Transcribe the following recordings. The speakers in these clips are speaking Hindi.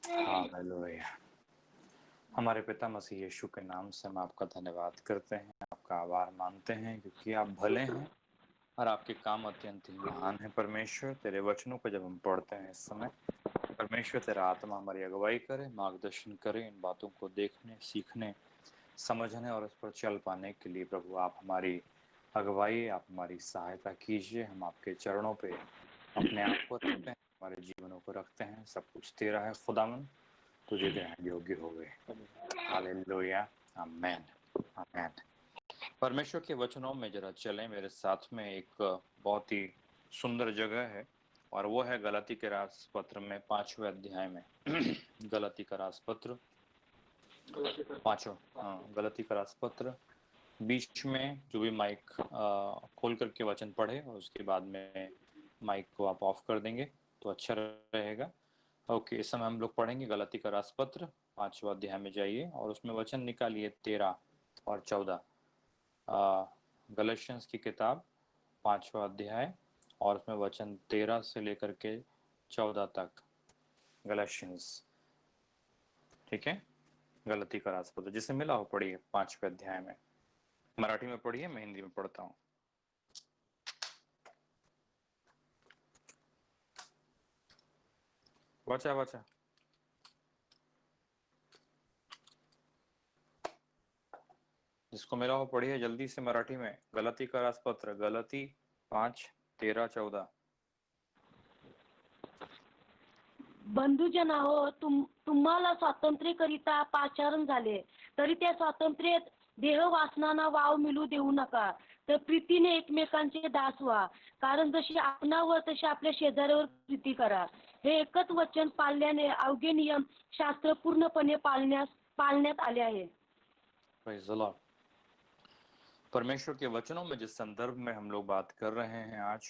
हालेलुया। हमारे पिता मसीह यीशु के नाम से हम आपका धन्यवाद करते हैं, आपका आभार मानते हैं क्योंकि आप भले हैं और आपके काम अत्यंत ही महान है। परमेश्वर, तेरे वचनों को जब हम पढ़ते हैं इस समय, परमेश्वर तेरा आत्मा हमारी अगुवाई करे, मार्गदर्शन करे इन बातों को देखने, सीखने, समझने और उस पर चल पाने के लिए। प्रभु, आप हमारी अगुवाई, आप हमारी सहायता कीजिए। हम आपके चरणों पे अपने आप को रखते हैं, हमारे जीवनों को रखते हैं। सब कुछ तेरा है खुदावन, तुझे ग्रहण योग्य हो गए। हालेलुया, आमेन, आमेन। परमेश्वर के वचनों में जरा चलें मेरे साथ में। एक बहुत ही सुंदर जगह है और वो है गलाती के रास पत्र में 5वें अध्याय में। गलाती का रास पत्र 5, गलाती का रास पत्र। बीच में जो भी माइक खोल करके वचन पढ़े और उसके बाद में माइक को आप ऑफ कर देंगे तो अच्छा रहेगा। ओके, इस समय हम लोग पढ़ेंगे गलाती का रास पत्र 5वां अध्याय में जाइए और उसमें वचन निकालिए 13 और 14। गलशियंस की किताब 5वां अध्याय और उसमें वचन 13 से लेकर के 14 तक। गलशियंस, ठीक है। गलती का रास पत्र जिसे मिला हो पढ़िए 5वें अध्याय में। मराठी में पढ़िए, मैं हिंदी में पढ़ता हूँ। वाचा वाचा। जिसको मिला हो पढ़िए जल्दी से मराठी में। गलती का रास पत्र, गलती 5, 13, 14। बंधुजन हो, तुम्हाला स्वातंत्र्याकरिता पाचारण झाले, तरी त्या स्वातंत्र्यात देह वासनांना वाव मिळू देऊ नका, तर प्रीतीने एकमेकांचे दास व्हा. कारण जशी आपणावर तशी आपल्या शेजाऱ्यावर प्रीती करा. हे एकच वचन पाळल्याने अवघे नियम शास्त्र पूर्णपणे पाळण्यात आले आहे. Praise the Lord. परमेश्वर के वचनों में जिस संदर्भ में हम लोग बात कर रहे हैं आज,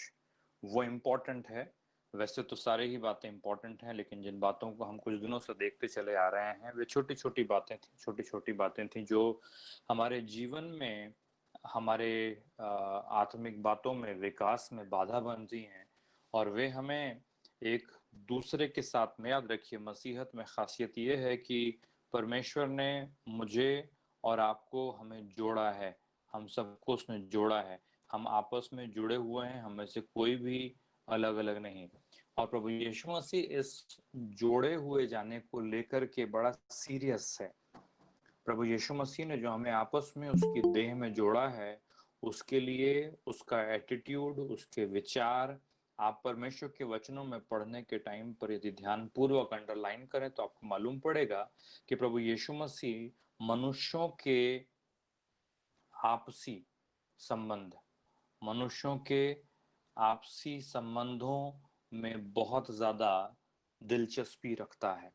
वो इम्पोर्टेंट है। वैसे तो सारे ही बातें इम्पोर्टेंट हैं, लेकिन जिन बातों को हम कुछ दिनों से देखते चले आ रहे हैं वे छोटी छोटी बातें थी जो हमारे जीवन में, हमारे आत्मिक बातों में, विकास में बाधा बनती हैं। और वे हमें एक दूसरे के साथ में, याद रखिए मसीहत में खासियत ये है कि परमेश्वर ने मुझे और आपको हमें जोड़ा है, हम सबको उसने जोड़ा है। हम आपस में जुड़े हुए हैं, हम में से कोई भी अलग अलग नहीं। और प्रभु यीशु मसीह इस जोड़े हुए जाने को लेकर के बड़ा सीरियस है। प्रभु यीशु मसीह ने जो हमें आपस में उसकी देह में जोड़ा है, उसके लिए उसका एटीट्यूड, उसके विचार आप परमेश्वर के वचनों में पढ़ने के टाइम पर यदि ध्यान पूर्वक अंडरलाइन करें तो आपको मालूम पड़ेगा कि प्रभु यीशु मसीह मनुष्यों के आपसी संबंध, मनुष्यों के आपसी संबंधों में बहुत ज्यादा दिलचस्पी रखता है।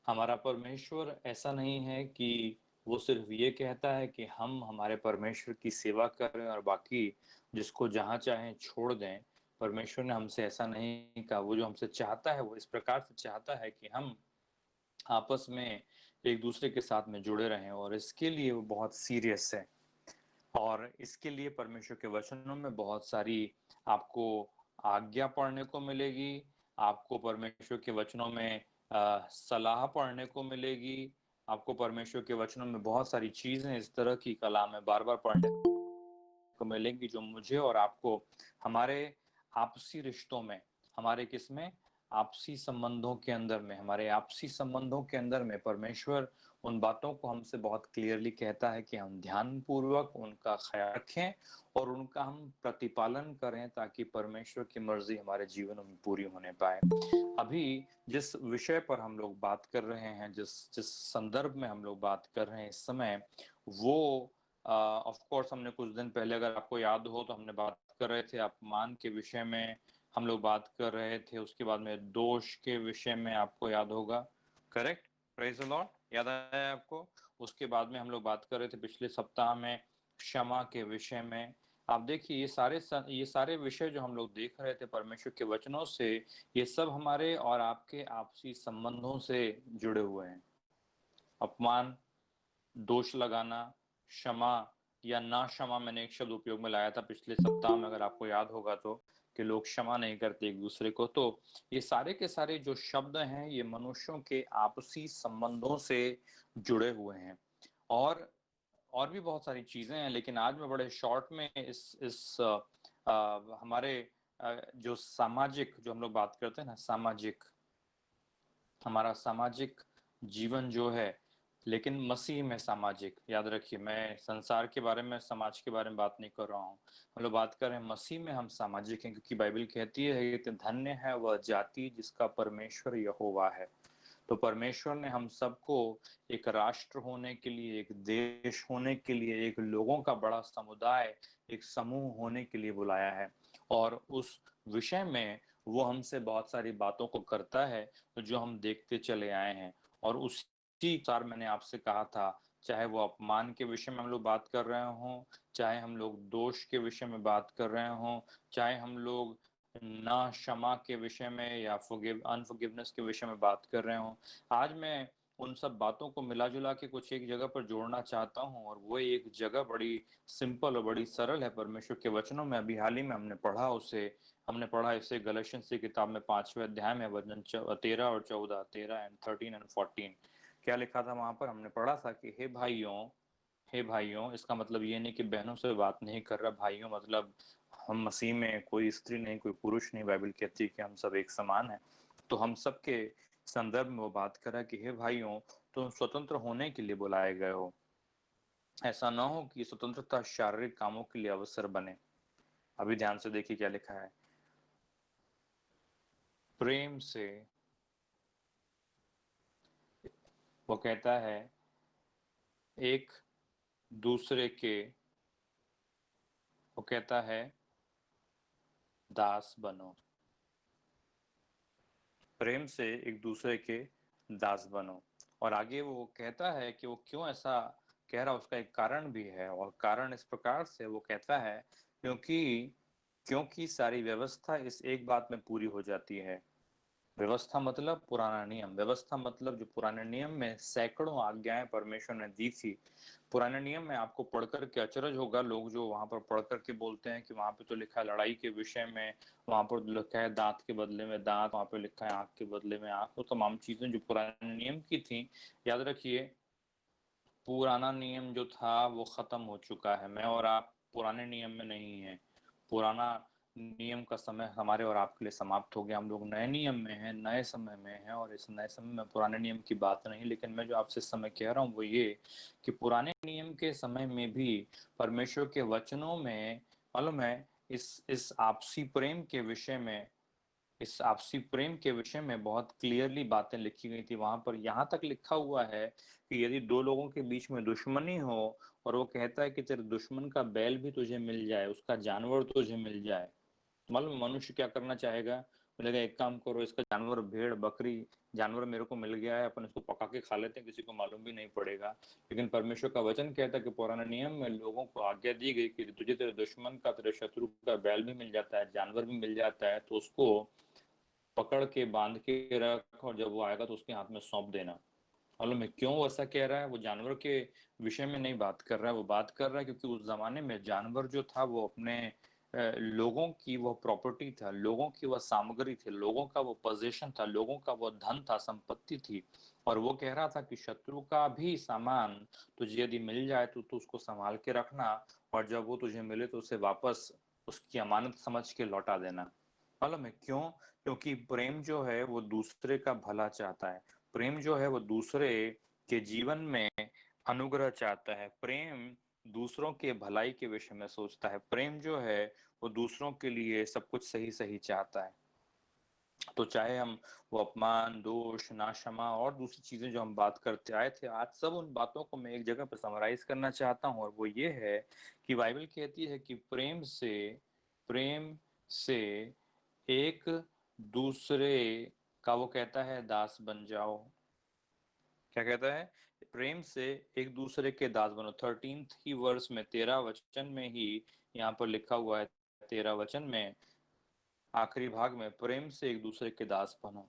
हमारा परमेश्वर ऐसा नहीं है कि वो सिर्फ ये कहता है कि हम हमारे परमेश्वर की सेवा करें और बाकी जिसको जहां चाहें छोड़ दें। परमेश्वर ने हमसे ऐसा नहीं कहा। वो जो हमसे चाहता है वो इस प्रकार से चाहता है कि हम आपस में एक दूसरे के साथ में जुड़े रहें, और इसके लिए वो बहुत सीरियस है। और इसके लिए परमेश्वर के वचनों में बहुत सारी आपको आज्ञा पढ़ने को मिलेगी। आपको परमेश्वर के वचनों में सलाह पढ़ने को मिलेगी। आपको परमेश्वर के वचनों में बहुत सारी चीजें इस तरह की कलाम में बार बार पढ़ने को मिलेंगी जो मुझे और आपको हमारे आपसी रिश्तों में, हमारे किसमें, आपसी संबंधों के अंदर में, हमारे आपसी संबंधों के अंदर में परमेश्वर उन बातों को हमसे बहुत क्लियरली कहता है कि हम ध्यान पूर्वक उनका ख्याल रखें और उनका हम प्रतिपालन करें ताकि परमेश्वर की मर्जी हमारे जीवन में पूरी होने पाए। अभी जिस विषय पर हम लोग बात कर रहे हैं, जिस जिस संदर्भ में हम लोग बात कर रहे हैं इस समय, वो ऑफ कोर्स हमने कुछ दिन पहले, अगर आपको याद हो तो हमने बात कर रहे थे अपमान के विषय में, हम लोग बात कर रहे थे। उसके बाद में दोष के विषय में, आपको याद होगा, करेक्ट? प्रेज द लॉर्ड, याद आया आपको? उसके बाद में हम लोग बात कर रहे थे पिछले सप्ताह में क्षमा के विषय में। आप देखिए ये सारे विषय जो हम लोग देख रहे थे परमेश्वर के वचनों से, ये सब हमारे और आपके आपसी संबंधों से जुड़े हुए हैं। अपमान, दोष लगाना, क्षमा, या ना क्षमा, मैंने एक शब्द उपयोग में लाया था पिछले सप्ताह में, अगर आपको याद होगा तो, कि लोग क्षमा नहीं करते एक दूसरे को। तो ये सारे के सारे जो शब्द हैं ये मनुष्यों के आपसी संबंधों से जुड़े हुए हैं। और भी बहुत सारी चीजें हैं, लेकिन आज मैं बड़े शॉर्ट में हमारे जो सामाजिक, जो हम लोग बात करते हैं ना, सामाजिक, हमारा सामाजिक जीवन जो है, लेकिन मसीह में सामाजिक, याद रखिए, मैं संसार के बारे में, समाज के बारे में बात नहीं कर रहा हूँ। हम लोग बात कर रहे हैं मसीह में हम सामाजिक हैं, क्योंकि बाइबल कहती है कि धन्य है वह जाति जिसका परमेश्वर यहोवा है। तो परमेश्वर ने हम सबको एक राष्ट्र होने के लिए, एक देश होने के लिए, एक लोगों का बड़ा समुदाय, एक समूह होने के लिए बुलाया है। और उस विषय में वो हमसे बहुत सारी बातों को करता है जो हम देखते चले आए हैं। और उसी अनुसार मैंने आपसे कहा था, चाहे वो अपमान के विषय में हम लोग बात कर रहे हों, चाहे हम लोग दोष के विषय में बात कर रहे हों, चाहे हम लोग ना क्षमा के विषय में या अनफॉरगिवनेस के विषय में बात कर रहे हों, आज मैं उन सब बातों को मिला जुला के कुछ एक जगह पर जोड़ना चाहता हूँ। और वो एक जगह बड़ी सिंपल और बड़ी सरल है परमेश्वर के वचनों में। अभी हाल ही में हमने पढ़ा इसे गलशियंस की किताब में 5वें अध्याय में वचन 13 और 14, 13 एंड 13 एंड 14। क्या लिखा था वहां पर? हमने पढ़ा था कि हे भाइयों, इसका मतलब ये नहीं कि बहनों से बात नहीं कर रहा। भाइयों मतलब हम मसीह में कोई स्त्री नहीं, कोई पुरुष नहीं। बाइबल कहती है कि हम सब एक समान हैं। तो हम सब के संदर्भ में वो बात कर रहा है कि हे भाइयों, तुम स्वतंत्र होने के लिए बुलाए गए हो। ऐसा ना हो कि स्वतंत्रता शारीरिक कामों के लिए अवसर बने। अभी ध्यान से देखिए क्या लिखा है। प्रेम से, वो कहता है, एक दूसरे के, वो कहता है दास बनो। प्रेम से एक दूसरे के दास बनो। और आगे वो कहता है कि वो क्यों ऐसा कह रहा, उसका एक कारण भी है। और कारण इस प्रकार से वो कहता है, क्योंकि सारी व्यवस्था इस एक बात में पूरी हो जाती है। व्यवस्था मतलब पुराना नियम। व्यवस्था मतलब जो पुराने नियम में सैकड़ों आज्ञाएं परमेश्वर ने दी थी। पुराने नियम में आपको पढ़कर के अचरज होगा, लोग जो वहां पर पढ़ करके बोलते हैं कि वहां पे तो लिखा है लड़ाई के विषय में, वहां पर लिखा है दांत के बदले में दांत, वहां पे लिखा है आंख के बदले में आंख। तो तमाम चीजें जो पुराने नियम की थी, याद रखिए, पुराना नियम जो था वो खत्म हो चुका है। मैं और आप पुराने नियम में नहीं है। पुराना नियम का समय हमारे और आपके लिए समाप्त हो गया। हम लोग नए नियम में हैं, नए समय में हैं। और इस नए समय में पुराने नियम की बात नहीं, लेकिन मैं जो आपसे इस समय कह रहा हूँ वो ये कि पुराने नियम के समय में भी परमेश्वर के वचनों में, मालूम है, इस आपसी प्रेम के विषय में, इस आपसी प्रेम के विषय में बहुत क्लियरली बातें लिखी गई थी। वहां पर यहाँ तक लिखा हुआ है कि यदि दो लोगों के बीच में दुश्मनी हो, और वो कहता है कि तेरे दुश्मन का बैल भी तुझे मिल जाए, उसका जानवर तुझे मिल जाए, तो मालूम मनुष्य क्या करना चाहेगा? बोलेगा एक काम करो, इसका जानवर, भेड़ बकरी जानवर मेरे को मिल गया है, अपन इसको पका के खा लेते हैं, किसी को मालूम भी नहीं पड़ेगा। लेकिन परमेश्वर का वचन कहता है कि पुराने नियम में लोगों को आज्ञा दी गई कि तुझे तेरे दुश्मन का, तेरे शत्रु का बैल भी मिल जाता है, जानवर भी मिल जाता है, तो उसको पकड़ के बांध के रख, और जब वो आएगा तो उसके हाथ में सौंप देना। मालूम है क्यों वैसा कह रहा है? वो जानवर के विषय में नहीं बात कर रहा है, वो बात कर रहा है क्योंकि उस जमाने में जानवर जो था वो अपने लोगों की वो प्रॉपर्टी था, लोगों की वह सामग्री थी, लोगों का वो पोजीशन था, लोगों का वो धन था, संपत्ति थी। और वो कह रहा था कि शत्रु का भी सामान तुझे यदि मिल जाए तो उसको संभाल के रखना, और जब वो तुझे मिले तो उसे वापस उसकी अमानत समझ के लौटा देना। मालूम है क्यों? क्योंकि प्रेम जो है वो दूसरे का भला चाहता है। प्रेम जो है वो दूसरे के जीवन में अनुग्रह चाहता है। प्रेम दूसरों के भलाई के विषय में सोचता है। प्रेम जो है वो दूसरों के लिए सब कुछ सही सही चाहता है। तो चाहे हम वो अपमान, दोष, नाक्षमा और दूसरी चीजें जो हम बात करते आए थे, आज सब उन बातों को मैं एक जगह पर समराइज करना चाहता हूँ। और वो ये है कि बाइबल कहती है कि प्रेम से एक दूसरे का, वो कहता है, दास बन जाओ। क्या कहता है? प्रेम से एक दूसरे के दास बनो। 13th ही वर्स में, 13 वचन में ही यहाँ पर लिखा हुआ है, 13 वचन में आखिरी भाग में, प्रेम से एक दूसरे के दास बनो।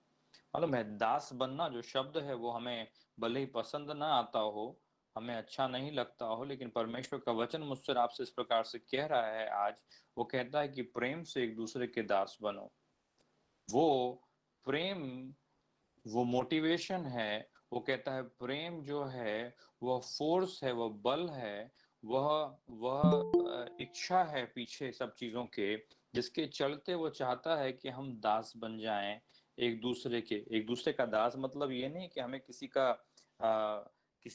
मालूम है दास बनना जो शब्द है वो हमें भले ही पसंद ना आता हो, हमें अच्छा नहीं लगता हो, लेकिन परमेश्वर का वचन मुझसे और आपसे इस प्रकार से कह रहा है आज। वो कहता है कि प्रेम से एक दूसरे के दास बनो। वो प्रेम, वो मोटिवेशन है। वो कहता है प्रेम जो है वह फोर्स है, वह बल है, वह इच्छा है पीछे सब चीजों के, जिसके चलते वो चाहता है कि हम दास बन जाएं एक दूसरे के। एक दूसरे का दास मतलब ये नहीं कि हमें किसी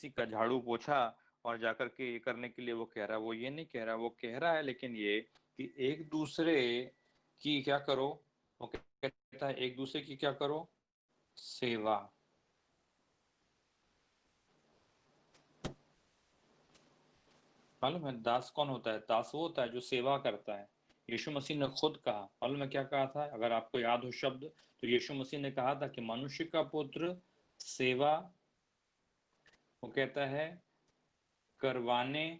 का झाड़ू पोछा और जाकर के ये करने के लिए वो कह रहा है, वो ये नहीं कह रहा। वो कह रहा है लेकिन ये कि एक दूसरे की क्या करो। वो कहता है एक दूसरे की क्या करो, सेवा। मालूम है दास कौन होता है? दास वो होता है जो सेवा करता है। यीशु मसीह ने खुद कहा, मालूम है क्या कहा था? अगर आपको याद हो शब्द, तो यीशु मसीह ने कहा था कि मनुष्य का पुत्र सेवा, वो कहता है, करवाने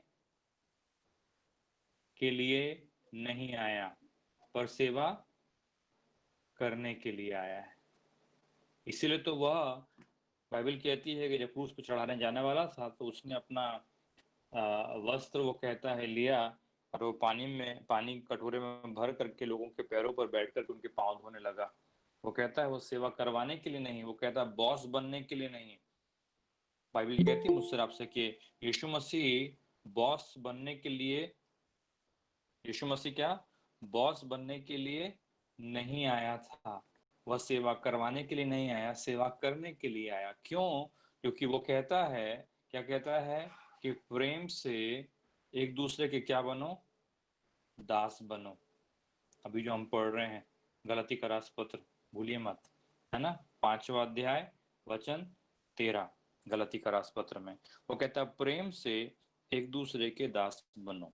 के लिए नहीं आया, पर सेवा करने के लिए आया है। इसीलिए तो वह, बाइबल कहती है कि जब क्रूस पर चढ़ाने जाने वाला था तो उसने अपना वस्त्र, वो कहता है, लिया और वो पानी कटोरे में भर करके लोगों के पैरों पर बैठ करके उनके पांव धोने लगा। वो कहता है वो सेवा करवाने के लिए नहीं, वो कहता है बॉस बनने के लिए नहीं। बाइबल कहती है मुझसे आपसे कि यीशु मसीह बॉस बनने के लिए, यीशु मसीह क्या, बॉस बनने के लिए नहीं आया था। वह सेवा करवाने के लिए नहीं आया, सेवा करने के लिए आया। क्यों? क्योंकि वो कहता है, क्या कहता है, कि प्रेम से एक दूसरे के क्या बनो, दास बनो। अभी जो हम पढ़ रहे हैं गलती का राजपत्र, भूलिए मत, है ना, 5वां अध्याय वचन 13, गलती का राजपत्र में वो कहता है प्रेम से एक दूसरे के दास बनो।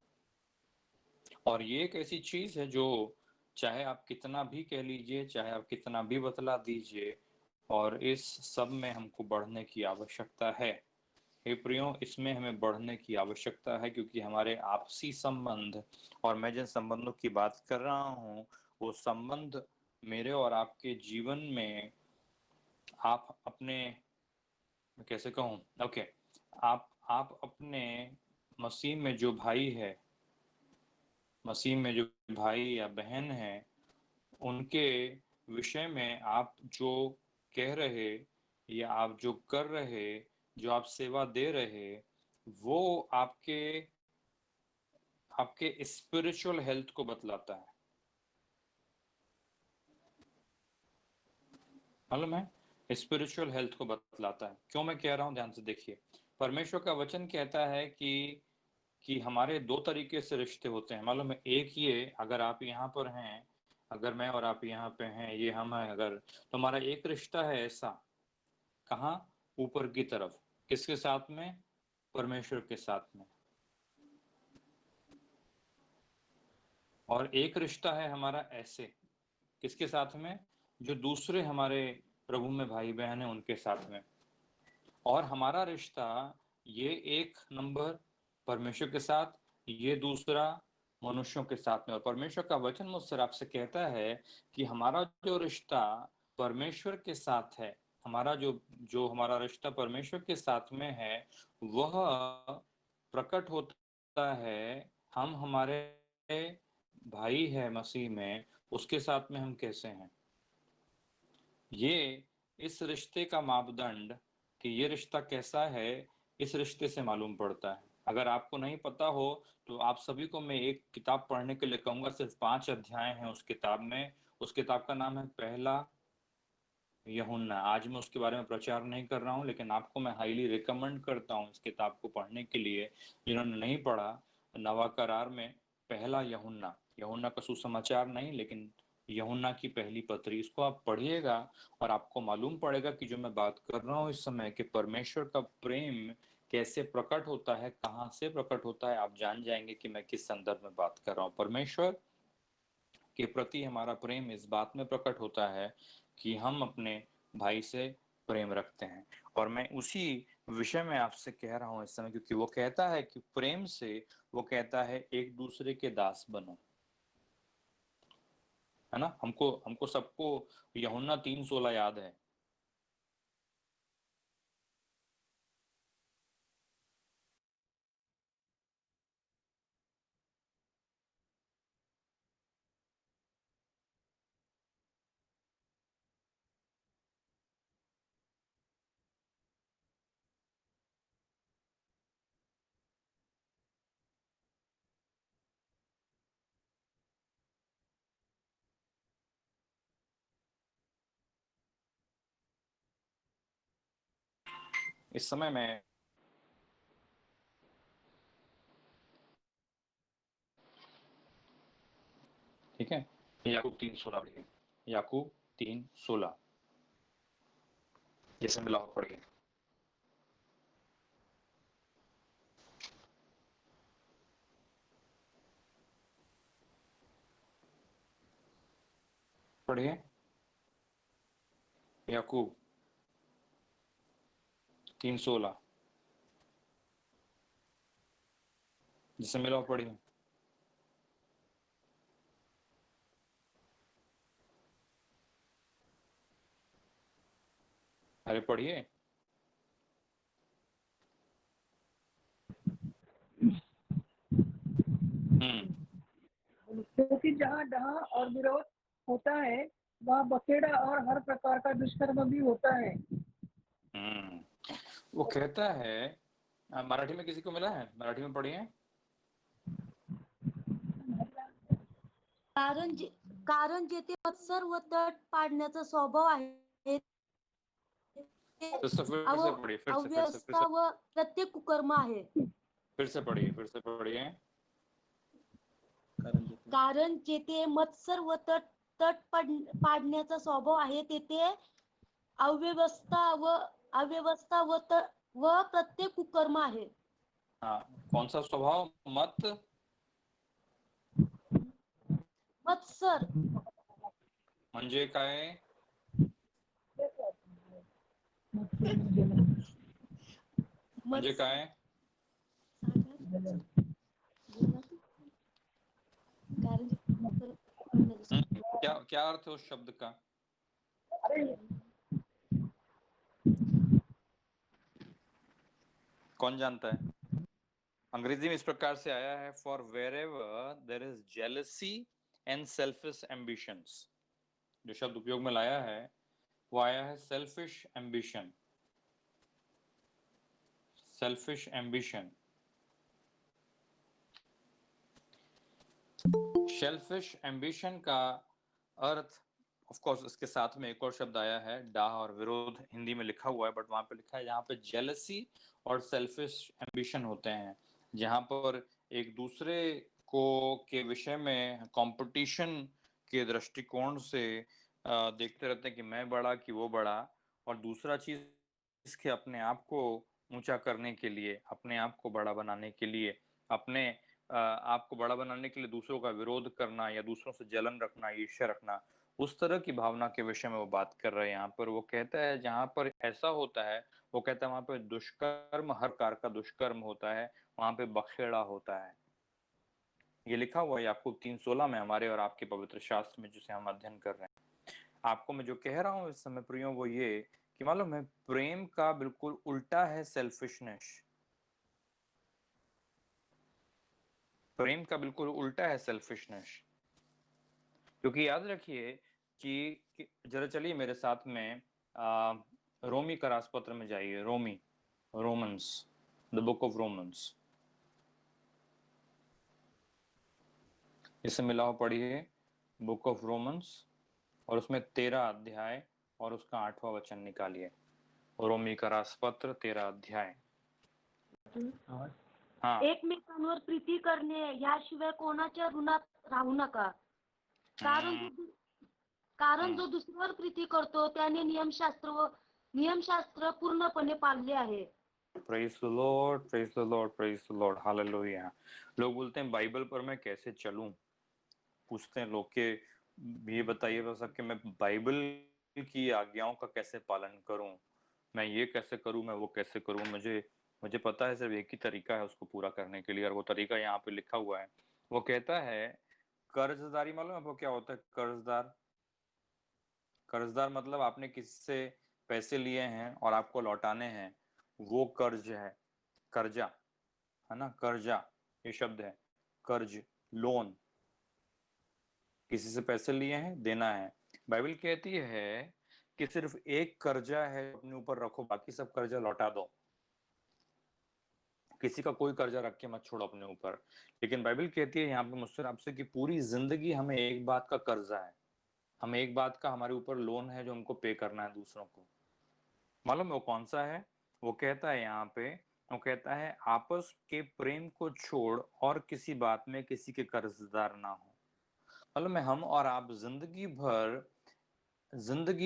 और ये एक ऐसी चीज है जो, चाहे आप कितना भी कह लीजिए, चाहे आप कितना भी बतला दीजिए, और इस सब में हमको बढ़ने की आवश्यकता है। हे प्रियो, इसमें हमें बढ़ने की आवश्यकता है, क्योंकि हमारे आपसी संबंध, और मैं जिन संबंधों की बात कर रहा हूँ, वो संबंध मेरे और आपके जीवन में, आप अपने, मैं कैसे कहूँ, ओके, आप अपने मसीह में जो भाई है, मसीह में जो भाई या बहन है, उनके विषय में आप जो कह रहे, या आप जो कर रहे, जो आप सेवा दे रहे, वो आपके आपके स्पिरिचुअल हेल्थ को बतलाता है। मालूम है, स्पिरिचुअल हेल्थ को बतलाता है। क्यों मैं कह रहा हूं, ध्यान से देखिए। परमेश्वर का वचन कहता है कि हमारे दो तरीके से रिश्ते होते हैं। मालूम है, एक ये, अगर आप यहाँ पर हैं, अगर मैं और आप यहाँ पे हैं, ये हम हैं अगर, तो हमारा एक रिश्ता है ऐसा, कहाँ, ऊपर की तरफ, किसके साथ में, परमेश्वर के साथ में। और एक रिश्ता है हमारा ऐसे, किसके साथ में, जो दूसरे हमारे प्रभु में भाई बहन है उनके साथ में। और हमारा रिश्ता, ये एक नंबर परमेश्वर के साथ, ये दूसरा मनुष्यों के साथ में। और परमेश्वर का वचन मुझसे आपसे कहता है कि हमारा जो रिश्ता परमेश्वर के साथ है, हमारा जो जो हमारा रिश्ता परमेश्वर के साथ में है, वह प्रकट होता है, हम हमारे भाई है मसीह में, उसके साथ में हम कैसे हैं। ये इस रिश्ते का मापदंड, कि ये रिश्ता कैसा है, इस रिश्ते से मालूम पड़ता है। अगर आपको नहीं पता हो तो आप सभी को मैं एक किताब पढ़ने के लिए कहूंगा। सिर्फ 5 अध्याय हैं उस किताब में। उस किताब का नाम है पहला यूहन्ना। आज मैं उसके बारे में प्रचार नहीं कर रहा हूँ, लेकिन आपको मैं हाईली रिकमेंड करता हूँ इस किताब को पढ़ने के लिए, जिन्होंने नहीं पढ़ा। नवा करार में पहला यूहन्ना, यूहन्ना का सुसमाचार नहीं, लेकिन यूहन्ना की पहली पत्री, इसको आप पढ़िएगा और आपको मालूम पड़ेगा कि जो मैं बात कर रहा हूँ इस समय, कि परमेश्वर का प्रेम कैसे प्रकट होता है, कहाँ से प्रकट होता है, आप जान जाएंगे कि मैं किस संदर्भ में बात कर रहा हूँ। परमेश्वर के प्रति हमारा प्रेम इस बात में प्रकट होता है कि हम अपने भाई से प्रेम रखते हैं। और मैं उसी विषय में आपसे कह रहा हूं इस समय, क्योंकि वो कहता है कि प्रेम से, वो कहता है एक दूसरे के दास बनो, है ना। हमको हमको सबको यूहन्ना 3:16 याद है। इस समय मैं ठीक है, याकूब 3:16 पढ़िए। याकूब 3:16 जैसे मिला हो पढ़िए। पढ़िए याकूब 3:16 जिसे मिला हो पढ़िए। अरे पढ़िए। क्योंकि जहाँ डाह और विरोध होता है वहाँ बखेड़ा और हर प्रकार का दुष्कर्म भी होता है। वो कहता है, मराठी में किसी को मिला है? मराठी में पढ़िए। कारण जेथे मत्सर व तट पाडण्याचा स्वभाव आहे फिर से पढ़िए, फिर अव्यवस्था व प्रत्येक कुकर्म आहे। फिर से पढ़िए। कारण जेथे मत्सर व तट पाडण्याचा स्वभाव आहे तेथे अव्यवस्था व प्रत्येक कुकर्म आहे। हाँ, कौन सा स्वभाव? मत्सर म्हणजे काय? म्हणजे काय? क्या क्या अर्थ है उस शब्द का? कौन जानता है? अंग्रेजी में इस प्रकार से आया है, for wherever there is jealousy and selfish ambitions. जो शब्द उपयोग में लाया है वो आया है selfish ambition. Selfish ambition, selfish ambition का अर्थ ऑफ कोर्स इसके साथ में एक और शब्द आया है डाह और विरोध, हिंदी में लिखा हुआ है बट वहां पे लिखा है यहाँ पे जेलसी और सेल्फिश एम्बिशन होते हैं, जहां पर एक दूसरे को के विषय में कंपटीशन के दृष्टिकोण से देखते रहते हैं कि मैं बड़ा कि वो बड़ा, और दूसरा चीज इसके अपने आप को ऊंचा करने के लिए, अपने आप को बड़ा बनाने के लिए, अपने आप को बड़ा बनाने के लिए दूसरों का विरोध करना या दूसरों से जलन रखना, ईर्ष्या रखना, उस तरह की भावना के विषय में वो बात कर रहे हैं। यहाँ पर वो कहता है जहां पर ऐसा होता है, वो कहता है वहां पे दुष्कर्म, हर प्रकार का दुष्कर्म होता है, वहां पे बखेड़ा होता है। ये लिखा हुआ है याकूब 3:16 में, हमारे और आपके पवित्र शास्त्र में जिसे हम अध्ययन कर रहे हैं। आपको मैं जो कह रहा हूँ इस समय प्रियो वो ये कि मालूम है प्रेम का बिल्कुल उल्टा है सेल्फिशनेस। प्रेम का बिल्कुल उल्टा है सेल्फिशनेस। क्योंकि याद रखिए कि जरा चलिए मेरे साथ में रोमी का राजपत्र में जाइए। Romans, the book of Romans, इसे मिलाओ पढ़िए, बुक ऑफ रोमन्स, और उसमें 13 अध्याय और उसका 8वां वचन निकालिए। रोमी का राजपत्र 13 अध्याय। हाँ, एकमेकांवर प्रीती करणे याशिवाय कोणाच्या ऋणात राहू नका। कारण जो दुसऱ्यावर प्रीती करतो त्याने नियमशास्त्र पूर्णपणे पाळले आहे। Praise the Lord, praise the Lord, praise the Lord, hallelujah. लोग बोलते हैं बाइबल पर मैं कैसे चलूं, पूछते हैं लोग के ये बताइए बस कि मैं बाइबल की आज्ञाओं का कैसे पालन करूं, मैं ये कैसे करूं, मैं वो कैसे करूं, मुझे पता है सिर्फ एक ही तरीका है उसको पूरा करने के लिए, और वो तरीका यहाँ पे लिखा हुआ है। वो कहता है कर्जदारी, मालूम है आपको क्या होता है? कर्जदार मतलब आपने किसी से पैसे लिए हैं और आपको लौटाने हैं, वो कर्ज है, कर्जा है ना, कर्जा ये शब्द है, कर्ज, लोन, किसी से पैसे लिए हैं, देना है। बाइबल कहती है कि सिर्फ एक कर्जा है अपने ऊपर रखो, बाकी सब कर्जा लौटा दो। किसी का कोई कर्जा रख के मत छोड़ो अपने ऊपर। लेकिन बाइबल कहती है यहाँ पे मुझसे आपसे कि पूरी जिंदगी हमें एक बात का कर्जा है, हमें एक बात का हमारे ऊपर लोन है जो हमको पे करना है दूसरों को। मालूम है वो कौन सा है? वो कहता है यहाँ पे, वो कहता है आपस के प्रेम को छोड़ और किसी बात में किसी के कर्जदार ना हो। मतलब में हम और आप जिंदगी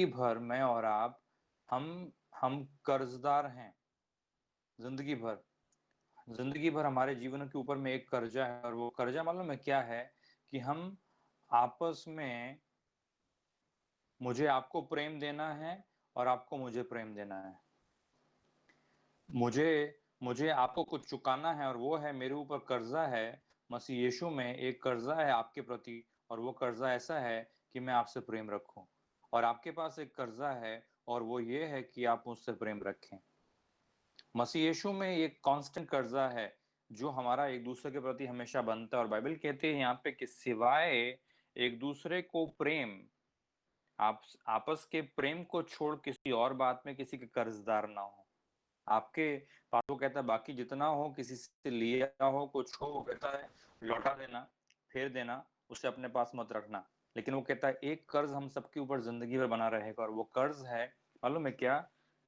भर मैं और आप हम कर्जदार हैं। जिंदगी भर जिंदगी भर हमारे जीवन के ऊपर में एक कर्जा है, और वो कर्जा मालूम है क्या है? कि हम आपस में, मुझे आपको प्रेम देना है और आपको मुझे प्रेम देना है। मुझे मुझे आपको कुछ चुकाना है, और वो है मेरे ऊपर कर्जा है। मसीह यीशु में एक कर्जा है आपके प्रति, और वो कर्जा ऐसा है कि मैं आपसे प्रेम रखूं। और आपके पास एक कर्जा है, और वो ये है कि आप मुझसे प्रेम रखें। मसीह यीशु में एक कांस्टेंट कर्जा है जो हमारा एक दूसरे के प्रति हमेशा बनता है। और बाइबल कहती है यहाँ पे कि सिवाय एक दूसरे को प्रेम, आप आपस के प्रेम को छोड़ किसी और बात में किसी के कर्जदार ना हो। आपके पास, वो कहता है, बाकी जितना हो किसी से लिया हो, कुछ हो, वो कहता है लौटा देना, फेर देना, उसे अपने पास मत रखना। लेकिन वो कहता है एक कर्ज हम सबके ऊपर जिंदगी भर बना रहेगा, और वो कर्ज है, मालूम है क्या?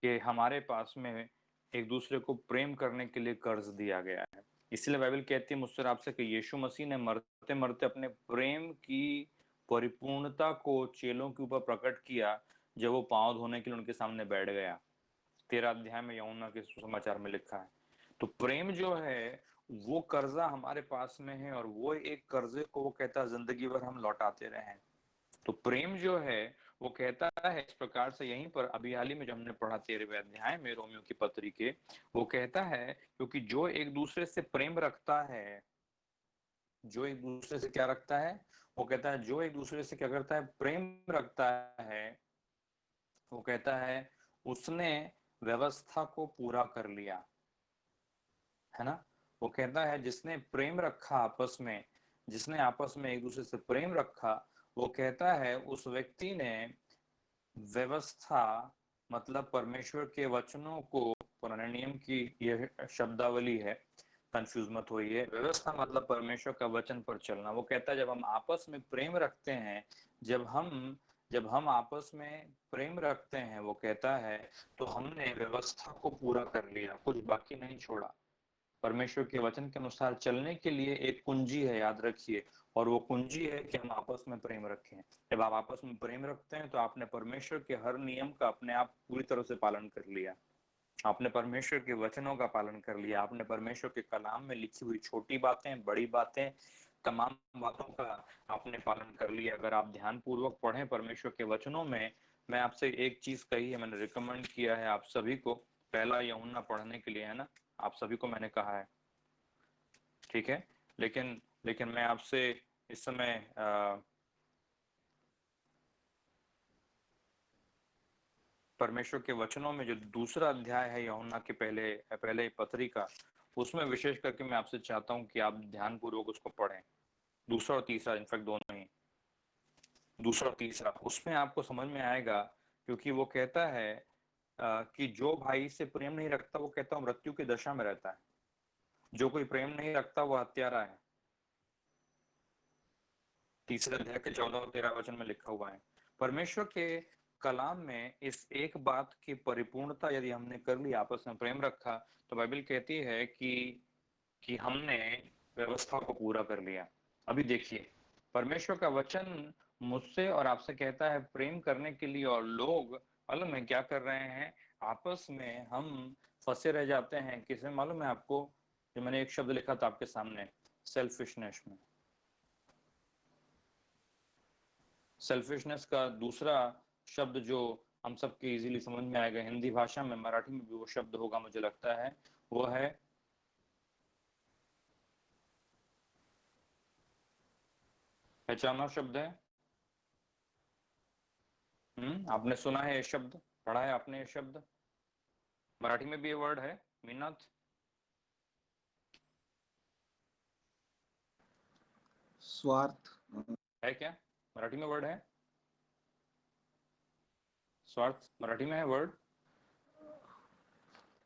कि हमारे पास में एक दूसरे को प्रेम करने के लिए कर्ज दिया गया है। इसलिए बाइबल कहती है मुझसे और आपसे कि यीशु मसीह ने मरते मरते अपने प्रेम की परिपूर्णता को चेलों के ऊपर प्रकट किया, जब वो पांव धोने के लिए उनके सामने बैठ गया। 13 अध्याय में यूहन्ना के सुसमाचार में लिखा है। तो प्रेम जो है वो कर्जा हमारे पास में है, और वो एक कर्जे को वो कहता है जिंदगी भर हम लौटाते रहे। तो प्रेम जो है वो कहता है इस प्रकार से, यहीं पर अभी हाल ही में जो हमने पढ़ा 13वें अध्याय में रोमियो की पत्री के, वो कहता है क्योंकि जो एक दूसरे से प्रेम रखता है, जो एक दूसरे से क्या रखता है, वो कहता है जो एक दूसरे से क्या करता है, प्रेम रखता है, वो कहता है उसने व्यवस्था को पूरा कर लिया, है ना। वो कहता है जिसने प्रेम रखा आपस में, जिसने आपस में एक दूसरे से प्रेम रखा, वो कहता है उस व्यक्ति ने व्यवस्था, मतलब परमेश्वर के वचनों को, पुराने नियम की यह शब्दावली है, कंफ्यूज मत होइए। व्यवस्था मतलब परमेश्वर का वचन पर चलना। वो कहता है जब हम आपस में प्रेम रखते हैं, जब हम आपस में प्रेम रखते हैं, वो कहता है तो हमने व्यवस्था को पूरा कर लिया, कुछ बाकी नहीं छोड़ा। परमेश्वर के वचन के अनुसार चलने के लिए एक कुंजी है, याद रखिए, और वो कुंजी है कि हम आपस में प्रेम रखें। जब आप आपस में प्रेम रखते हैं तो आपने परमेश्वर के हर नियम का अपने आप पूरी तरह से पालन कर लिया। आपने परमेश्वर के वचनों का पालन कर लिया। आपने परमेश्वर के कलाम में लिखी हुई छोटी बातें, बड़ी बातें, तमाम बातों का आपने पालन कर लिया। अगर आप ध्यान पूर्वक पढ़ें परमेश्वर के वचनों में, मैं आपसे एक चीज कही है, मैंने रिकमेंड किया है आप सभी को, पहला यूहन्ना पढ़ने के लिए, है ना। आप सभी को मैंने कहा है, ठीक है। लेकिन लेकिन मैं आपसे इस समय परमेश्वर के वचनों में जो दूसरा अध्याय है यूहन्ना के पहले पत्री का, उसमें विशेष करके मैं आपसे चाहता हूं कि आप ध्यान पूर्वक उसको पढ़ें। दूसरा और तीसरा, इनफैक्ट दोनों ही, दूसरा और तीसरा, उसमें आपको समझ में आएगा। क्योंकि वो कहता है कि जो भाई से प्रेम नहीं रखता, वो कहता है मृत्यु की दशा में रहता है। जो कोई प्रेम नहीं रखता वो हत्यारा है। तीसरे अध्याय के 14 और 13 वचन में लिखा हुआ है। परमेश्वर के कलाम में इस एक बात की परिपूर्णता यदि हमने कर ली, आपस में प्रेम रखा, तो बाइबल कहती है कि हमने व्यवस्था को पूरा कर लिया। अभी देखिए, परमेश्वर का वचन मुझसे और आपसे कहता है प्रेम करने के लिए, और लोग मालूम है क्या कर रहे हैं, आपस में हम फंसे रह जाते हैं। किसमें मालूम है आपको? जो मैंने एक शब्द लिखा था आपके सामने, सेल्फिशनेस में। सेल्फिशनेस का दूसरा शब्द जो हम सबके इजीली समझ में आएगा, हिंदी भाषा में, मराठी में भी वो शब्द होगा मुझे लगता है, वो है पहचाना शब्द है। आपने सुना है ये शब्द, पढ़ा है आपने ये शब्द? मराठी में भी ये वर्ड है मीनाथ? स्वार्थ। है क्या? मराठी में वर्ड है स्वार्थ? मराठी में है वर्ड?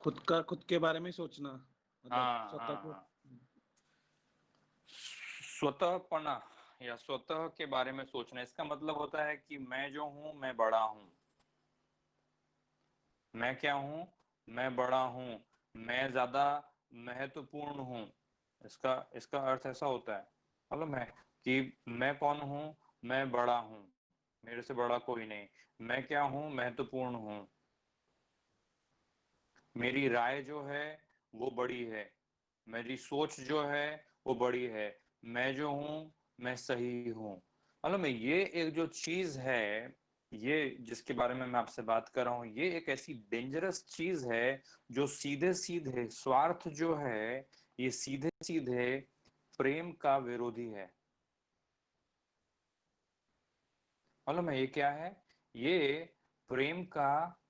खुद के बारे में सोचना, मतलब हाँ स्वतः हाँ को। हाँ, स्वतःपना या स्वतः के बारे में सोचना। इसका मतलब होता है कि मैं जो हूं मैं बड़ा हूं। मैं क्या हूं? मैं बड़ा हूं, मैं ज्यादा महत्वपूर्ण हूं। इसका इसका अर्थ ऐसा होता है, मालूम है, कि मैं कौन हूं, मैं बड़ा हूं, मेरे से बड़ा कोई नहीं, मैं क्या हूं, महत्वपूर्ण हूं, मेरी राय जो है वो बड़ी है, मेरी सोच जो है वो बड़ी है, मैं जो हूं मैं सही हूं। मालूम है, ये एक जो चीज है, ये जिसके बारे में मैं आपसे बात कर रहा हूं, ये एक ऐसी डेंजरस चीज है जो सीधे सीधे स्वार्थ जो है, ये सीधे सीधे प्रेम का विरोधी है। मालूम है ये क्या है? ये प्रेम का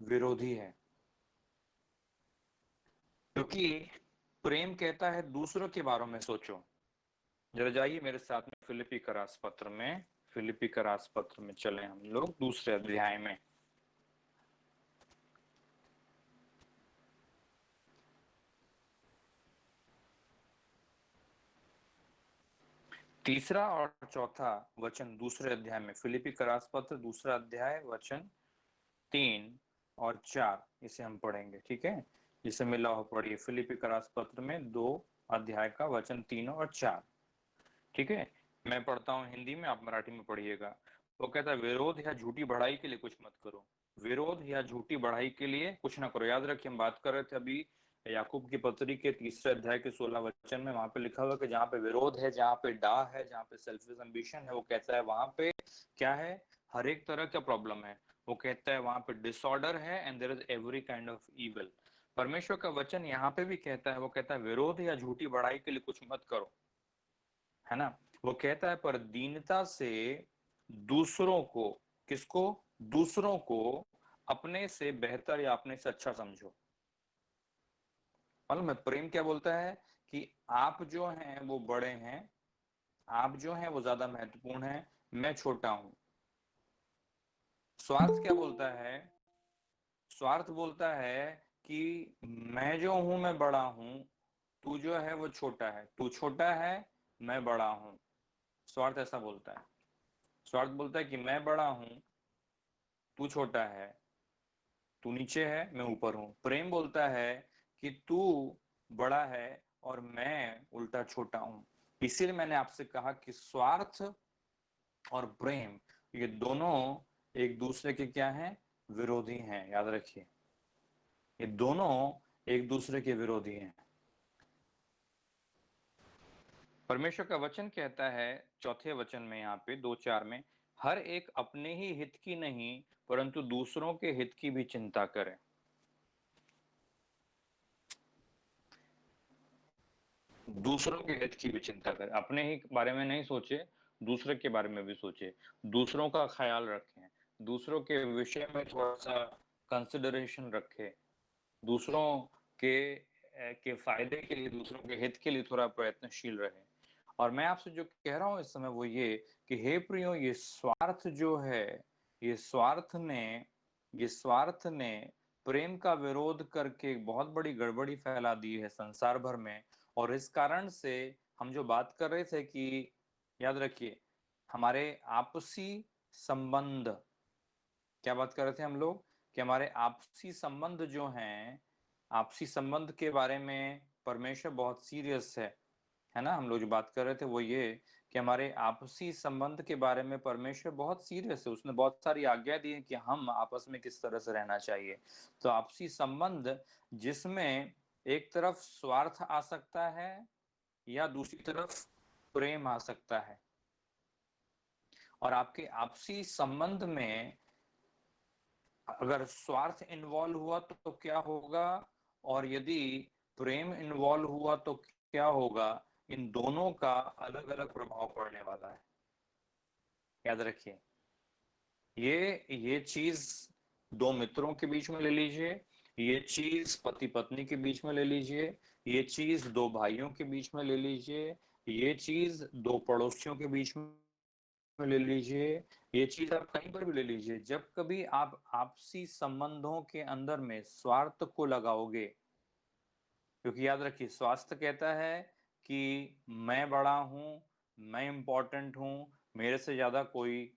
विरोधी है, क्योंकि प्रेम कहता है दूसरों के बारे में सोचो। जरा जाइए मेरे साथ में फिलिपी का रास पत्र में, फिलिपी का रास पत्र में चले हम लोग दूसरे अध्याय में। तीसरा और चौथा वचन दूसरे अध्याय में, फिलिपी का रास पत्र दूसरा अध्याय वचन 3 और 4, इसे हम पढ़ेंगे, ठीक है? जिसे मिला हो पढ़िए, फिलिपी का रास पत्र में 2 अध्याय का वचन 3 और 4, ठीक है? मैं पढ़ता हूँ हिंदी में, आप मराठी में पढ़िएगा। वो कहता है, विरोध या झूठी बढ़ाई के लिए कुछ मत करो, विरोध या झूठी बढ़ाई के लिए कुछ ना करो। याद रखिए, हम बात कर रहे थे अभी याकूब की पत्री के तीसरे अध्याय के 16 वचन में, वहां पे लिखा हुआ कि जहाँ पे विरोध है, जहाँ पे डाह है, जहाँ पे सेल्फिश एम्बिशन है, वो कहता है वहां पे क्या है, हर एक तरह का प्रॉब्लम है। वो कहता है वहां पे डिसऑर्डर है, and there is every kind of evil. परमेश्वर का वचन यहाँ पे भी कहता है, वो कहता है विरोध या झूठी बढ़ाई के लिए कुछ मत करो, है ना? वो कहता है पर दीनता से दूसरों को, किसको? दूसरों को अपने से बेहतर या अपने से अच्छा समझो। मालूम है प्रेम क्या बोलता है? कि आप जो हैं वो बड़े हैं, आप जो हैं वो ज्यादा महत्वपूर्ण हैं, मैं छोटा हूं। स्वार्थ क्या बोलता है? स्वार्थ बोलता है कि मैं जो हूं मैं बड़ा हूं, तू जो है वो छोटा है, तू छोटा है, मैं बड़ा हूं। स्वार्थ ऐसा बोलता है। स्वार्थ बोलता है कि मैं बड़ा हूं, तू छोटा है, तू नीचे है, मैं ऊपर हूं। प्रेम बोलता है कि तू बड़ा है और मैं उल्टा छोटा हूं। इसीलिए मैंने आपसे कहा कि स्वार्थ और प्रेम, ये दोनों एक दूसरे के क्या हैं? विरोधी हैं। याद रखिए, ये दोनों एक दूसरे के विरोधी हैं। परमेश्वर का वचन कहता है चौथे वचन में, यहाँ पे 2:4 में, हर एक अपने ही हित की नहीं परंतु दूसरों के हित की भी चिंता करे। दूसरों के हित की भी चिंता करे, अपने ही बारे में नहीं सोचे, दूसरे के बारे में भी सोचे, दूसरों का ख्याल रखें, दूसरों के विषय में थोड़ा सा कंसिडरेशन रखे, दूसरों के फायदे के लिए, दूसरों के हित के लिए थोड़ा प्रयत्नशील रहे। और मैं आपसे जो कह रहा हूं इस समय वो ये कि हे प्रियो, ये स्वार्थ जो है, ये स्वार्थ ने प्रेम का विरोध करके बहुत बड़ी गड़बड़ी फैला दी है संसार भर में। और इस कारण से हम जो बात कर रहे थे कि, याद रखिए, हमारे आपसी संबंध, क्या बात कर रहे थे हम लोग? कि हमारे आपसी संबंध जो हैं, आपसी संबंध के बारे में परमेश्वर बहुत सीरियस है ना? हम लोग जो बात कर रहे थे वो ये कि हमारे आपसी संबंध के बारे में परमेश्वर बहुत सीरियस है। उसने बहुत सारी आज्ञा दी है कि हम आपस में किस तरह से रहना चाहिए। तो आपसी संबंध जिसमें एक तरफ स्वार्थ आ सकता है या दूसरी तरफ प्रेम आ सकता है। और आपके आपसी संबंध में अगर स्वार्थ इन्वॉल्व हुआ तो क्या होगा, और यदि प्रेम इन्वॉल्व हुआ तो क्या होगा? इन दोनों का अलग अलग प्रभाव पड़ने वाला है। याद रखिए, ये चीज दो मित्रों के बीच में ले लीजिए, ये चीज पति पत्नी के बीच में ले लीजिए, ये चीज दो भाइयों के बीच में ले लीजिए, ये चीज दो पड़ोसियों के बीच में ले लीजिए, ये चीज आप कहीं पर भी ले लीजिए। जब कभी आप आपसी संबंधों के अंदर में स्वार्थ को लगाओगे, क्योंकि याद रखिए, स्वार्थ कहता है कि मैं बड़ा हूं, मैं इंपॉर्टेंट हूं, मेरे से ज्यादा कोई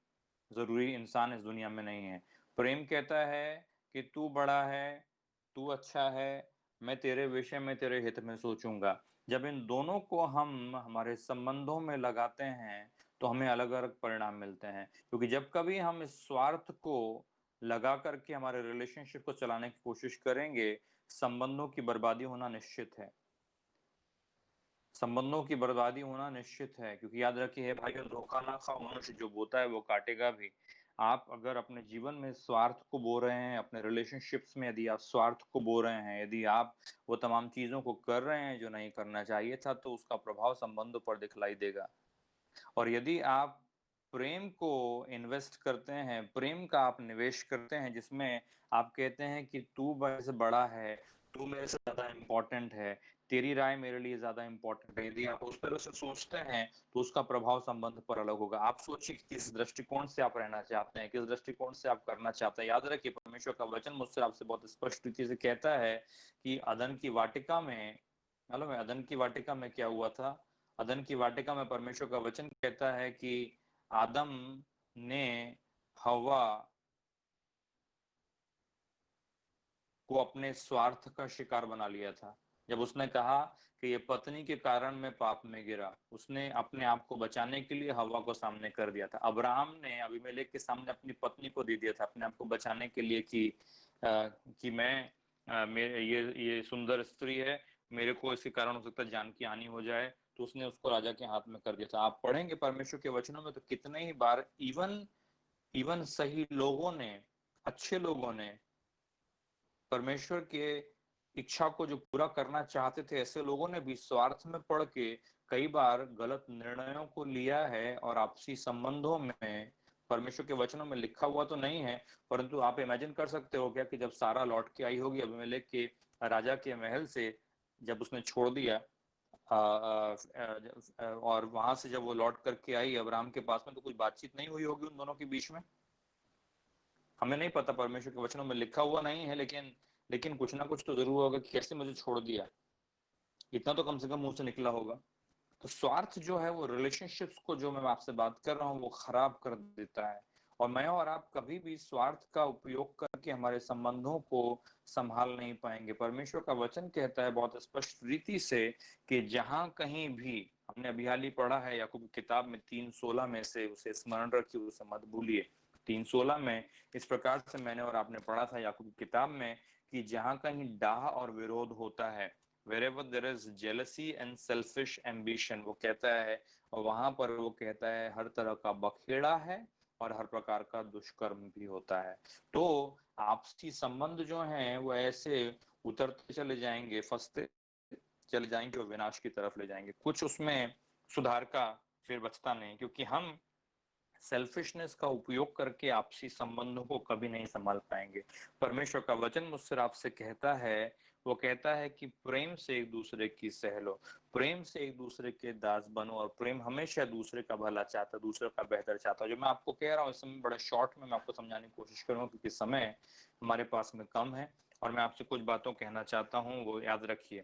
जरूरी इंसान इस दुनिया में नहीं है। प्रेम कहता है कि तू बड़ा है, तू अच्छा है, मैं तेरे विषय में तेरे हित में सोचूंगा। जब इन दोनों को हम हमारे संबंधों में लगाते हैं तो हमें अलग अलग परिणाम मिलते हैं, क्योंकि जब कभी हम इस स्वार्थ को लगा करके हमारे रिलेशनशिप को चलाने की कोशिश करेंगे, संबंधों की बर्बादी होना निश्चित है। संबंधों की बर्बादी होना निश्चित है, क्योंकि याद रखिए हे भाइयों, धोखा ना खाओ, मनुष्य जो बोता है वो काटेगा भी। आप अगर अपने जीवन में स्वार्थ को बो रहे हैं, अपने रिलेशनशिप्स में यदि आप स्वार्थ को बो रहे हैं, यदि आप वो तमाम चीजों को कर रहे हैं जो नहीं करना चाहिए था, तो उसका प्रभाव संबंधों पर दिखलाई देगा। और यदि आप प्रेम को इन्वेस्ट करते हैं, प्रेम का आप निवेश करते हैं, जिसमें आप कहते हैं कि तू मेरे से बड़ा है, तू मेरे से ज्यादा इम्पोर्टेंट है, तेरी राय मेरे लिए ज्यादा इम्पोर्टेंट है, यदि आप उस तरह से सोचते हैं तो उसका प्रभाव संबंध पर अलग होगा। आप सोचिए कि किस दृष्टिकोण से आप रहना चाहते हैं, किस दृष्टिकोण से आप करना चाहते हैं। याद रखिए, परमेश्वर का वचन मुझसे आपसे बहुत स्पष्ट रीति से कहता है कि अदन की वाटिका में, मालूम है अदन की वाटिका में क्या हुआ था? अदन की वाटिका में परमेश्वर का वचन कहता है कि आदम ने हवा को अपने स्वार्थ का शिकार बना लिया था। जब उसने कहा कि ये पत्नी के कारण मैं पाप में गिरा, उसने अपने आप को बचाने के लिए हवा को सामने कर दिया था। अब्राहम ने अबीमेलेक के सामने अपनी पत्नी को दे दिया था अपने आप को बचाने के लिए कि मैं मेरे ये सुंदर स्त्री है, मेरे को इसके कारण हो सकता है जान की हानि हो जाए, तो उसने उसको राजा के हाथ में कर दिया था। आप पढ़ेंगे परमेश्वर के वचनों में तो कितने ही बार इवन इवन सही लोगों ने, अच्छे लोगों ने, परमेश्वर के इच्छा को जो पूरा करना चाहते थे, ऐसे लोगों ने भी स्वार्थ में पड़ के कई बार गलत निर्णयों को लिया है। और आपसी संबंधों में परमेश्वर के वचनों में लिखा हुआ तो नहीं है, परंतु आप इमेजिन कर सकते हो क्या कि जब सारा लौट के आई होगी अबीमेलेक के राजा के महल से, जब उसने छोड़ दिया और वहां से जब वो लौट करके आई अब्राहम के पास में, तो कुछ बातचीत नहीं हुई होगी उन दोनों के बीच में। हमें नहीं पता, परमेश्वर के वचनों में लिखा हुआ नहीं है, लेकिन लेकिन कुछ ना कुछ तो जरूर होगा कि कैसे मुझे छोड़ दिया, इतना तो कम से कम मुंह से निकला होगा। तो स्वार्थ जो है वो रिलेशनशिप्स को, जो मैं आपसे बात कर रहा हूँ, वो खराब कर देता है। और मैं और आप कभी भी स्वार्थ का उपयोग करके हमारे संबंधों को संभाल नहीं पाएंगे। परमेश्वर का वचन कहता है बहुत स्पष्ट रीति से कि जहां कहीं भी, हमने अभी हाल ही पढ़ा है याकूब की किताब में 3:16 में से, उसे स्मरण रखिए, उसे मत भूलिए। 3:16 में इस प्रकार से मैंने और आपने पढ़ा था याकूब की किताब में कि जहां कहीं डाह और विरोध होता है, wherever there is jealousy and selfish ambition, वो कहता है, और वहां पर वो कहता है हर तरह का बखेड़ा है और हर प्रकार का दुष्कर्म भी होता है। तो आपसी संबंध जो हैं वो ऐसे उतरते चले जाएंगे, फंसते चले जाएंगे और विनाश की तरफ ले जाएंगे। कुछ उसमें सुधार का फिर बचता नहीं, क्योंकि हम सेल्फिशनेस का उपयोग करके आपसी संबंधों को कभी नहीं संभाल पाएंगे। परमेश्वर का वचन मुझसे आपसे कहता है, वो कहता है कि प्रेम से एक दूसरे की सह लो, प्रेम से एक दूसरे के दास बनो, और प्रेम हमेशा दूसरे का भला चाहता, दूसरे का बेहतर चाहता। जो मैं आपको कह रहा हूँ इस समय बड़ा शॉर्ट में मैं आपको समझाने की कोशिश करूंगा, क्योंकि समय हमारे पास में कम है और मैं आपसे कुछ बातों कहना चाहता हूँ, वो याद रखिए,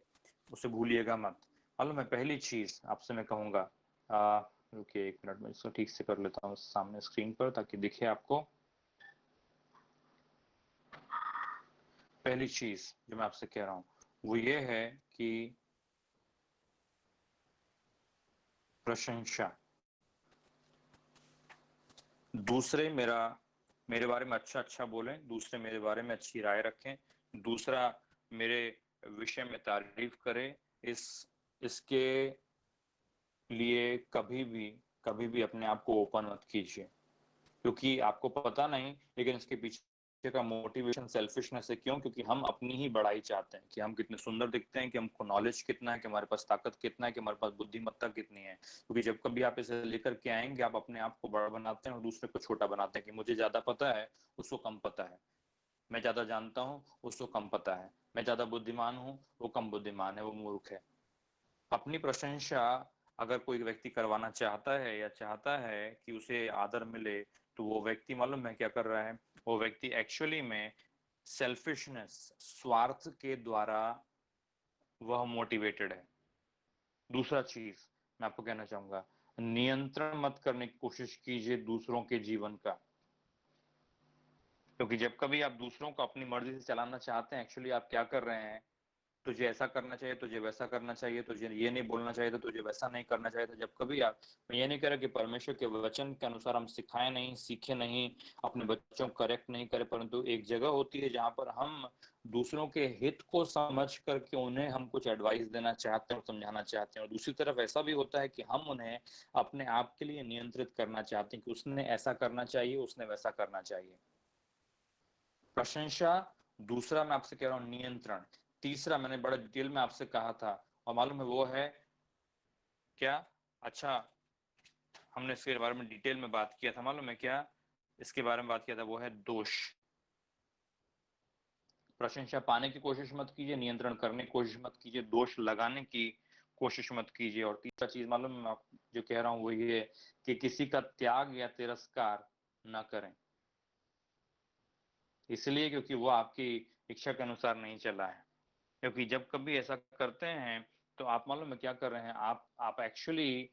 उसे भूलिएगा मत। मालूम मैं पहली चीज आपसे मैं कहूंगा, रुकिए 1 मिनट में इसको ठीक से कर लेता हूँ सामने स्क्रीन पर ताकि दिखे आपको। पहली चीज जो मैं आपसे कह रहा हूँ वो ये है कि प्रशंसा। दूसरे मेरे बारे में अच्छा अच्छा बोलें, दूसरे मेरे बारे में अच्छी राय रखें, दूसरा मेरे विषय में तारीफ करे, इसके लिए कभी भी अपने आप को ओपन मत कीजिए, क्योंकि आपको पता नहीं लेकिन इसके पीछे का मोटिवेशन सेल्फिशनेस है। क्यों? क्योंकि हम अपनी ही बड़ाई चाहते हैं कि हम कितने सुंदर दिखते हैं, कि हमको नॉलेज कितना है, कि हमारे पास ताकत कितना है, कि हमारे पास बुद्धिमत्ता कितनी है। क्योंकि जब कभी आप इसे लेकर के आएंगे, आप अपने आप को बड़ा बनाते हैं और दूसरे को छोटा बनाते हैं, कि मुझे ज्यादा पता है उसको कम पता है, मैं ज्यादा जानता हूँ उसको कम पता है, मैं ज्यादा बुद्धिमान हूँ वो कम बुद्धिमान है, वो मूर्ख है। अपनी प्रशंसा अगर कोई व्यक्ति करवाना चाहता है या चाहता है कि उसे आदर मिले, तो वो व्यक्ति मालूम है क्या कर रहा है? वो व्यक्ति एक्चुअली में सेल्फिशनेस, स्वार्थ के द्वारा वह मोटिवेटेड है। दूसरा चीज मैं आपको कहना चाहूंगा, नियंत्रण मत करने की कोशिश कीजिए दूसरों के जीवन का। क्योंकि जब कभी आप दूसरों को अपनी मर्जी से चलाना चाहते हैं, एक्चुअली आप क्या कर रहे हैं, तुझे ऐसा करना चाहिए, तुझे वैसा करना चाहिए, तुझे ये नहीं बोलना चाहिए था, तुझे वैसा नहीं करना चाहिए था। जब कभी आप, मैं ये नहीं कह रहा कि परमेश्वर के वचन के अनुसार हम सिखाएं नहीं, सीखे नहीं, अपने बच्चों को करेक्ट नहीं करें, परंतु एक जगह होती है जहां पर हम दूसरों के हित को समझ करके उन्हें हम कुछ एडवाइस देना चाहते हैं और समझाना चाहते हैं, और दूसरी तरफ ऐसा भी होता है कि हम उन्हें अपने आप के लिए नियंत्रित करना चाहते हैं कि उसने ऐसा करना चाहिए, उसने वैसा करना चाहिए। प्रशंसा, दूसरा मैं आपसे कह रहा हूं नियंत्रण, तीसरा मैंने बड़ा डिटेल में आपसे कहा था, और मालूम है वो है क्या? अच्छा, हमने इसके बारे में डिटेल में बात किया था, मालूम है क्या इसके बारे में बात किया था? वो है दोष। प्रशंसा पाने की कोशिश मत कीजिए, नियंत्रण करने की कोशिश मत कीजिए, दोष लगाने की कोशिश मत कीजिए, और तीसरा चीज मालूम है मैं जो कह रहा हूं वो ये कि किसी का त्याग या तिरस्कार ना करें, इसलिए क्योंकि वो आपकी इच्छा के अनुसार नहीं चला है। क्योंकि जब कभी ऐसा करते हैं तो आप मालूम है क्या कर रहे हैं, आप एक्चुअली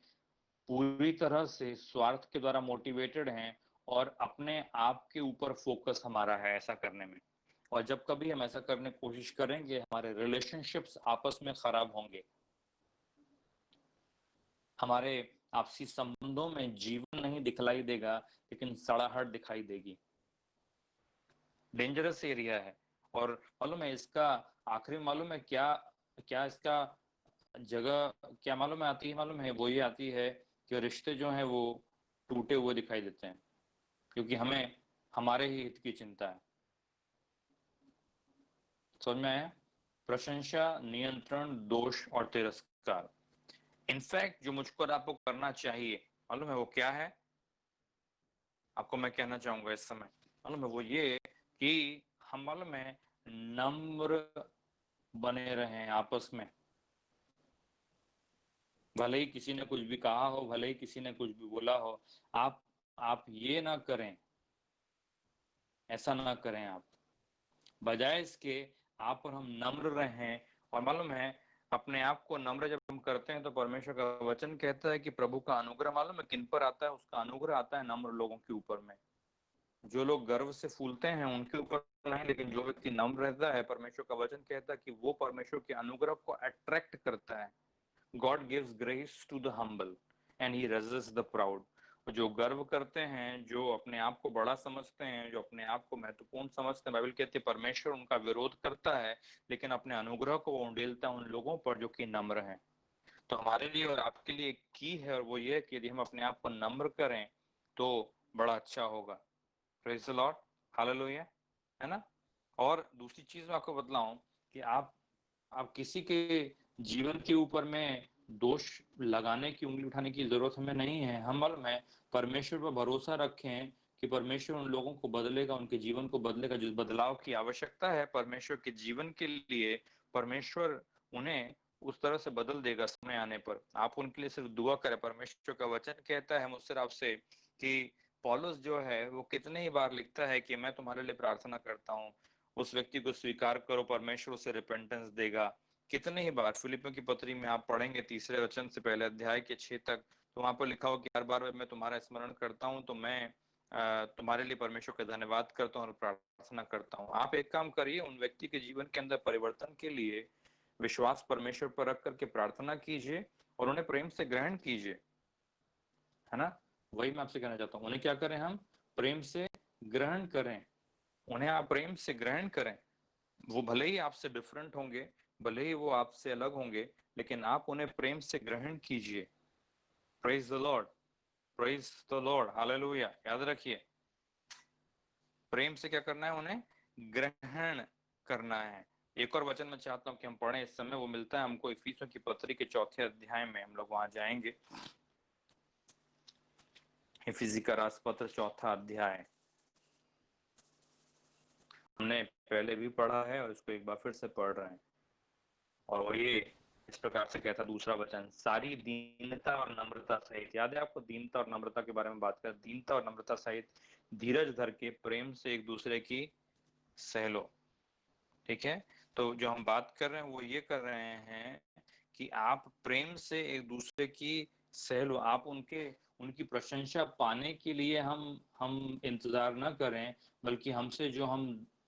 पूरी तरह से स्वार्थ के द्वारा मोटिवेटेड हैं, और अपने आप के ऊपर फोकस हमारा है ऐसा करने में। और जब कभी हम ऐसा करने की कोशिश करेंगे, हमारे रिलेशनशिप्स आपस में खराब होंगे, हमारे आपसी संबंधों में जीवन नहीं दिखलाई देगा, लेकिन सड़ाहट दिखाई देगी। डेंजरस एरिया है। और मालूम है इसका आखिरी मालूम है क्या, क्या इसका जगह क्या मालूम है आती है? मालूम है वो ये आती है कि रिश्ते जो हैं वो टूटे हुए दिखाई देते हैं, क्योंकि हमें हमारे ही हित की चिंता है। समझ में आया? प्रशंसा, नियंत्रण, दोष और तिरस्कार। इनफैक्ट जो मुझको और आपको करना चाहिए मालूम है वो क्या है? आपको मैं कहना चाहूंगा इस समय, मालूम है वो ये कि हम मालूम है नम्र बने रहें आपस में। भले ही किसी ने कुछ भी कहा हो, भले ही किसी ने कुछ भी बोला हो, आप ये ना करें, ऐसा ना करें। आप बजाय इसके आप और हम नम्र रहें। और मालूम है अपने आप को नम्र जब हम करते हैं तो परमेश्वर का वचन कहता है कि प्रभु का अनुग्रह मालूम है किन पर आता है? उसका अनुग्रह आता है नम्र लोगों के ऊपर में। जो लोग गर्व से फूलते हैं उनके ऊपर नहीं, लेकिन जो व्यक्ति नम्र रहता है, परमेश्वर का वचन कहता है कि वो परमेश्वर के अनुग्रह को अट्रैक्ट करता है। God gives grace to the humble and he resists the proud। जो गर्व करते हैं, जो अपने आप को बड़ा समझते हैं, जो अपने आप को महत्वपूर्ण समझते हैं, बाइबल कहती है परमेश्वर उनका विरोध करता है, लेकिन अपने अनुग्रह को वो उंडेलता है उन लोगों पर जो कि नम्र हैं। तो हमारे लिए और आपके लिए एक की है, और वो ये है कि यदि हम अपने आप को नम्र करें तो बड़ा अच्छा होगा। प्रेज द लॉर्ड, हालेलुया, है ना? और दूसरी चीज मैं आपको बतलाऊं कि आप किसी के जीवन के ऊपर में दोष लगाने की, उंगली उठाने की जरूरत हमें नहीं है। हम मालूम है परमेश्वर पर भरोसा रखें कि परमेश्वर उन लोगों को बदलेगा, उनके जीवन को बदलेगा। जिस बदलाव की आवश्यकता है परमेश्वर के जीवन के लिए, परमेश्वर उन्हें उस तरह से बदल देगा समय आने पर। आप उनके लिए सिर्फ दुआ करें। परमेश्वर का वचन कहता है मुझसे आपसे कि पौलुस जो है वो कितने ही बार लिखता है कि मैं तुम्हारे लिए प्रार्थना करता हूँ, उस व्यक्ति को स्वीकार करो, परमेश्वर उसे रिपेंटेंस देगा। कितने ही बार फिलिपियों की पत्री में आप पढ़ेंगे 3 वचन से पहले अध्याय के 6 तक, तो वहां पर लिखा हो कि हर बार मैं तुम्हारा स्मरण करता हूँ तो मैं तुम्हारे लिए परमेश्वर का धन्यवाद करता हूँ और प्रार्थना करता हूँ। आप एक काम करिए, उन व्यक्ति के जीवन के अंदर परिवर्तन के लिए विश्वास परमेश्वर पर रख करके प्रार्थना कीजिए और उन्हें प्रेम से ग्रहण कीजिए, है ना? वही मैं आपसे कहना चाहता हूँ, उन्हें क्या करें? हम प्रेम से ग्रहण करें, उन्हें आप प्रेम से ग्रहण करें। वो भले ही आपसे डिफरेंट होंगे, भले ही वो आपसे अलग होंगे, लेकिन आप उन्हें प्रेम से ग्रहण कीजिए। Praise the Lord, praise the Lord, hallelujah. याद रखिए प्रेम से क्या करना है? उन्हें ग्रहण करना है। एक और वचन मैं चाहता हूं कि हम पढ़ें इस समय, वो मिलता है हमको इफिसियों की पत्री के 4 अध्याय में। हम लोग वहां जाएंगे, इफिसी का राजपत्र 4 अध्याय। हमने पहले भी पढ़ा है और इसको एक बार फिर से पढ़ रहे हैं। और वो ये इस प्रकार से कहता, दूसरा वचन, सारी दीनता और नम्रता सहित। याद है आपको दीनता और नम्रता के बारे में बात कर? दीनता और नम्रता सहित धीरज धर के प्रेम से एक दूसरे की सह लो। ठीक है, तो जो हम बात कर रहे हैं वो ये कर रहे हैं कि आप प्रेम से एक दूसरे की सह लो। आप उनकी प्रशंसा पाने के लिए हम इंतजार न करें, बल्कि हमसे जो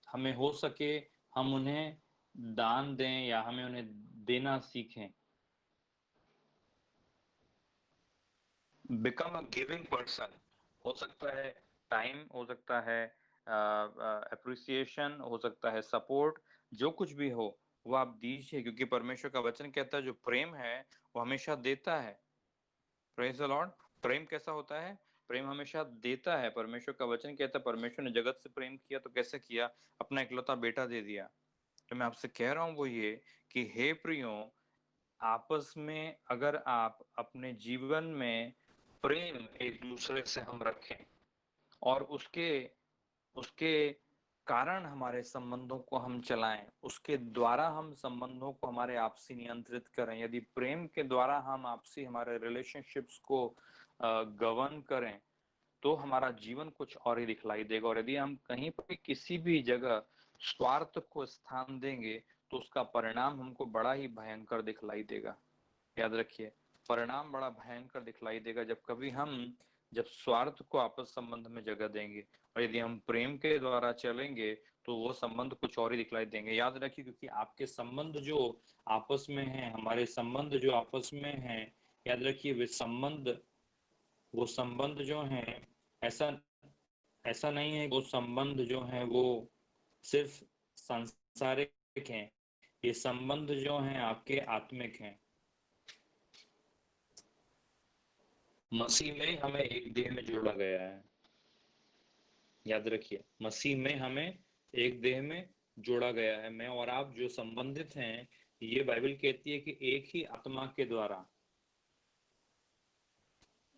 हमें हो सके हम उन्हें दान दें या हमें उन्हें देना सीखें। बिकम अ गिविंग पर्सन, हो सकता है टाइम, हो सकता है अप्रिसिएशन, हो सकता है सपोर्ट, जो कुछ भी हो वो आप दीजिए, क्योंकि परमेश्वर का वचन कहता है जो प्रेम है वो हमेशा देता है। Praise the Lord. प्रेम कैसा होता है? प्रेम हमेशा देता है। परमेश्वर का वचन कहता है परमेश्वर ने जगत से प्रेम किया तो कैसे किया? अपना इकलौता बेटा दे दिया। तो मैं आपसे कह रहा हूं वो ये कि हे प्रियो, आपस में अगर आप अपने जीवन में प्रेम एक दूसरे से हम रखें और उसके उसके कारण हमारे संबंधों को हम चलाएं, उसके द्वारा हम संबंधों को हमारे आपसी नियंत्रित करें, यदि प्रेम के द्वारा हम आपसी हमारे रिलेशनशिप्स को गवर्न करें, तो हमारा जीवन कुछ और ही दिखलाई देगा। और यदि हम कहीं पर किसी भी जगह स्वार्थ को स्थान देंगे तो उसका परिणाम हमको बड़ा ही भयंकर दिखलाई देगा। याद रखिए, परिणाम बड़ा भयंकर दिखलाई देगा जब स्वार्थ को आपस संबंध में जगह देंगे। और यदि हम प्रेम के द्वारा चलेंगे तो वो संबंध कुछ और ही दिखलाई देंगे। याद रखिए, क्योंकि आपके संबंध जो आपस में हैं, हमारे संबंध जो आपस में हैं, याद रखिए वो संबंध जो हैं, ऐसा ऐसा नहीं है वो संबंध जो हैं वो सिर्फ सांसारिक हैं, ये संबंध जो हैं आपके आत्मिक हैं। मसीह में हमें एक देह में जोड़ा गया है। याद रखिए, मसीह में हमें एक देह में जोड़ा गया है। मैं और आप जो संबंधित हैं, ये बाइबल कहती है कि एक ही आत्मा के द्वारा,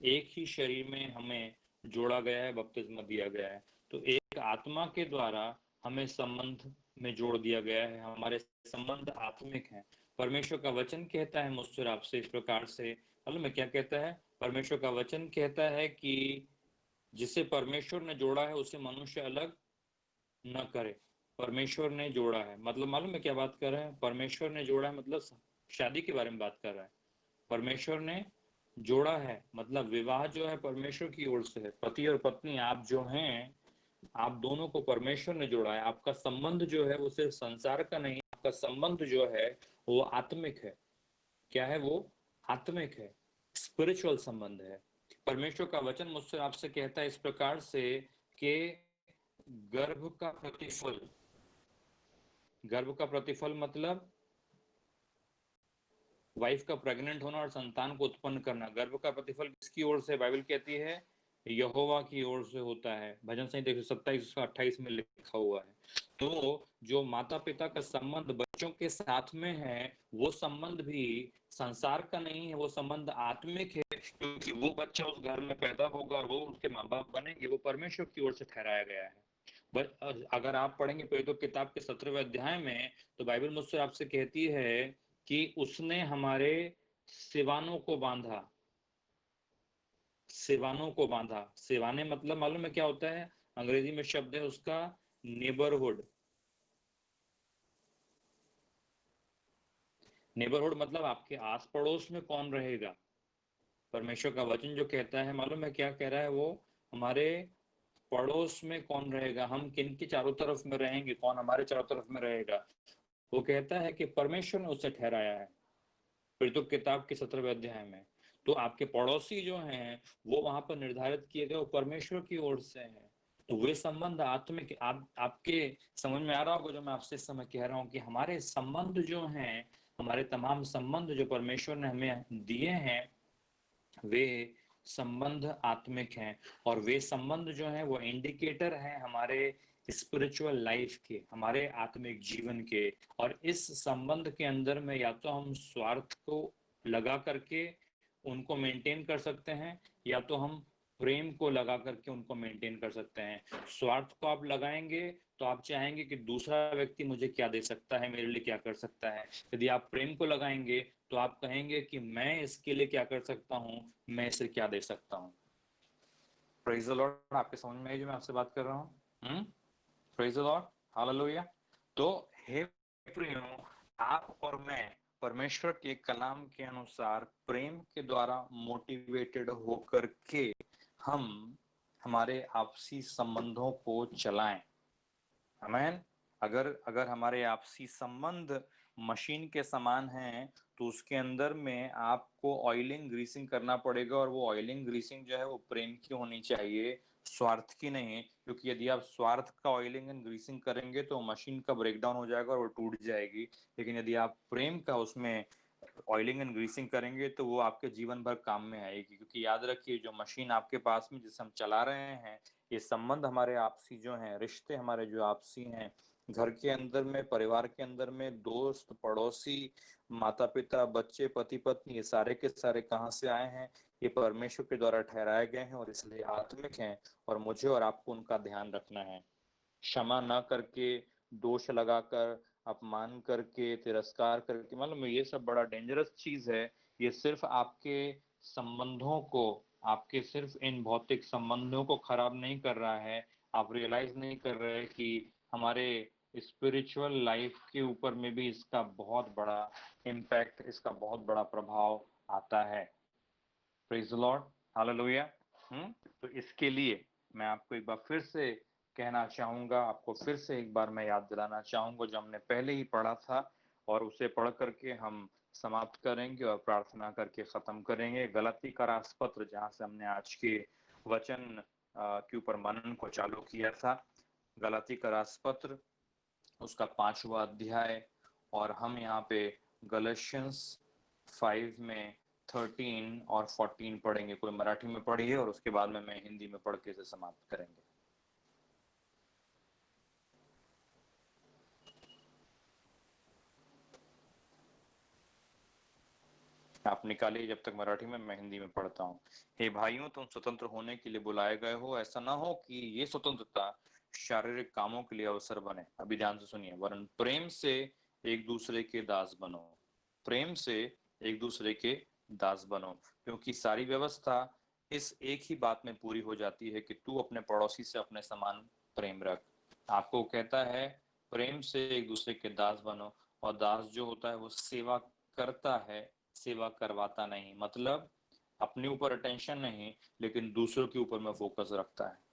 एक ही शरीर में हमें जोड़ा गया है, बपतिस्मा दिया गया है। तो एक आत्मा के द्वारा हमें संबंध में जोड़ दिया गया है। हमारे संबंध आत्मिक हैं। परमेश्वर का वचन कहता है मुझसे और आपसे इस प्रकार से, मालूम है क्या कहता है? परमेश्वर का वचन कहता है कि जिसे परमेश्वर ने जोड़ा है उसे मनुष्य अलग न करे। परमेश्वर ने जोड़ा है मतलब मालूम है क्या बात कर रहे हैं? परमेश्वर ने जोड़ा है मतलब शादी के बारे में बात कर रहा है। परमेश्वर ने जोड़ा है मतलब विवाह जो है परमेश्वर की ओर से है। पति और पत्नी आप जो हैं, आप दोनों को परमेश्वर ने जोड़ा है। आपका संबंध जो है वो सिर्फ संसार का नहीं, आपका संबंध जो है वो आत्मिक है। क्या है वो? आत्मिक है, स्पिरिचुअल संबंध है। परमेश्वर का वचन मुझसे आपसे कहता है इस प्रकार से कि गर्भ का प्रतिफल मतलब वाइफ का प्रेग्नेंट होना और संतान को उत्पन्न करना। गर्भ का प्रतिफल किसकी ओर से? बाइबल कहती है यहोवा की ओर से होता है। भजन संहिता 127-128 में लिखा हुआ है। तो जो माता पिता का संबंध बच्चों के साथ में है, वो संबंध भी संसार का नहीं है, वो संबंध आत्मिक है, क्योंकि वो बच्चा उस घर में पैदा होगा और वो उसके माँ बाप बनेंगे। वो परमेश्वर की ओर से ठहराया गया है। बट अगर आप पढ़ेंगे प्रेरितों की किताब के 17वें अध्याय में, तो बाइबल मुझसे आपसे कहती है कि उसने हमारे सिवानों को बांधा। सिवानों को बांधा, सिवाने मतलब मालूम है क्या होता है? अंग्रेजी में शब्द है उसका नेबरहुड। नेबरहुड मतलब आपके आस पड़ोस में कौन रहेगा। परमेश्वर का वचन जो कहता है, मालूम है क्या कह रहा है? वो हमारे पड़ोस में कौन रहेगा, हम किन की चारों तरफ में रहेंगे, कौन हमारे चारों तरफ में रहेगा। वो कहता है कि परमेश्वर ने उसे ठहराया है, प्रेरितों की किताब के 17वें अध्याय में। तो आपके पड़ोसी जो हैं वो वहां पर निर्धारित किए गए, वो परमेश्वर की ओर से हैं। तो वे संबंध आत्मिक, आपके समझ में आ रहा होगा जो मैं आपसे इस समय कह रहा हूँ कि हमारे संबंध जो हैं, हमारे तमाम संबंध जो परमेश्वर ने हमें दिए हैं, वे संबंध आत्मिक हैं। और वे संबंध जो हैं वो इंडिकेटर हैं हमारे स्पिरिचुअल लाइफ के, हमारे आत्मिक जीवन के। और इस संबंध के अंदर में या तो हम स्वार्थ को लगा करके उनको मेंटेन कर सकते हैं, या तो हम प्रेम को लगा करके उनको मेंटेन कर सकते हैं। स्वार्थ को आप लगाएंगे तो आप चाहेंगे कि दूसरा व्यक्ति मुझे क्या दे सकता है, मेरे लिए क्या कर सकता है। यदि आप प्रेम को लगाएंगे तो आप कहेंगे कि मैं इसके लिए क्या कर सकता हूँ, मैं इसे क्या दे सकता हूँ। Praise the Lord. आपके समझ में आई जो मैं आपसे बात कर रहा हूँ? Praise the Lord, hallelujah. तो हे प्रियो, आप और मैं परमेश्वर के कलाम के अनुसार प्रेम के द्वारा मोटिवेटेड होकर के हम हमारे आपसी संबंधों को चलाएं। आमेन। अगर अगर हमारे आपसी संबंध मशीन के समान हैं तो उसके अंदर में आपको ऑयलिंग ग्रीसिंग करना पड़ेगा, और वो ऑयलिंग ग्रीसिंग जो है वो प्रेम की होनी चाहिए, स्वार्थ की नहीं। क्योंकि यदि आप स्वार्थ का ऑयलिंग एंड ग्रीसिंग करेंगे तो मशीन का ब्रेकडाउन हो जाएगा और वो टूट जाएगी। लेकिन यदि आप प्रेम का उसमें ऑयलिंग एंड ग्रीसिंग करेंगे तो वो आपके जीवन भर काम में आएगी। क्योंकि याद रखिए, जो मशीन आपके पास में जिसे हम चला रहे हैं, ये संबंध हमारे आपसी जो हैं, रिश्ते हमारे जो आपसी हैं, घर के अंदर में, परिवार के अंदर में, दोस्त, पड़ोसी, माता पिता, बच्चे, पति पत्नी, ये सारे के सारे कहाँ से आए हैं? ये परमेश्वर के द्वारा ठहराए गए हैं और इसलिए आत्मिक हैं, और मुझे और आपको उनका ध्यान रखना है। क्षमा न करके, दोष लगाकर, अपमान करके, तिरस्कार करके, मालूम है ये सब बड़ा डेंजरस चीज है। ये सिर्फ आपके संबंधों को, आपके सिर्फ इन भौतिक संबंधों को खराब नहीं कर रहा है, आप रियलाइज नहीं कर रहे कि हमारे स्पिरिचुअल लाइफ के ऊपर में भी इसका बहुत बड़ा इम्पैक्ट, इसका बहुत बड़ा प्रभाव आता है। Praise the Lord, hallelujah. तो इसके लिए मैं आपको एक बार फिर से कहना चाहूंगा, आपको फिर से एक बार मैं याद दिलाना चाहूंगा जो हमने पहले ही पढ़ा था, और उसे पढ़ करके हम समाप्त करेंगे और प्रार्थना करके खत्म करेंगे। गलती का राजपत्र, जहां से हमने आज के वचन के ऊपर मनन को चालू किया था, गलती का राजपत्र उसका 5वां अध्याय, और हम यहाँ पे गलशियंस 5 में 13 और 14 पढ़ेंगे। कोई मराठी में पढ़िए और उसके बाद में मैं हिंदी में पढ़ के इसे समाप्त करेंगे। आप निकालिए जब तक मराठी में, मैं हिंदी में पढ़ता हूँ। हे भाइयों, तुम स्वतंत्र होने के लिए बुलाए गए हो। ऐसा ना हो कि ये स्वतंत्रता शारीरिक कामों के लिए अवसर बने। अभी ध्यान से सुनिए। वरन प्रेम से एक दूसरे के दास बनो। प्रेम से एक दूसरे के दास बनो, क्योंकि सारी व्यवस्था इस एक ही बात में पूरी हो जाती है कि तू अपने पड़ोसी से अपने समान प्रेम रख। आपको कहता है प्रेम से एक दूसरे के दास बनो, और दास जो होता है वो सेवा करता है, सेवा करवाता नहीं। मतलब अपने ऊपर अटेंशन नहीं, लेकिन दूसरों के ऊपर में फोकस रखता है।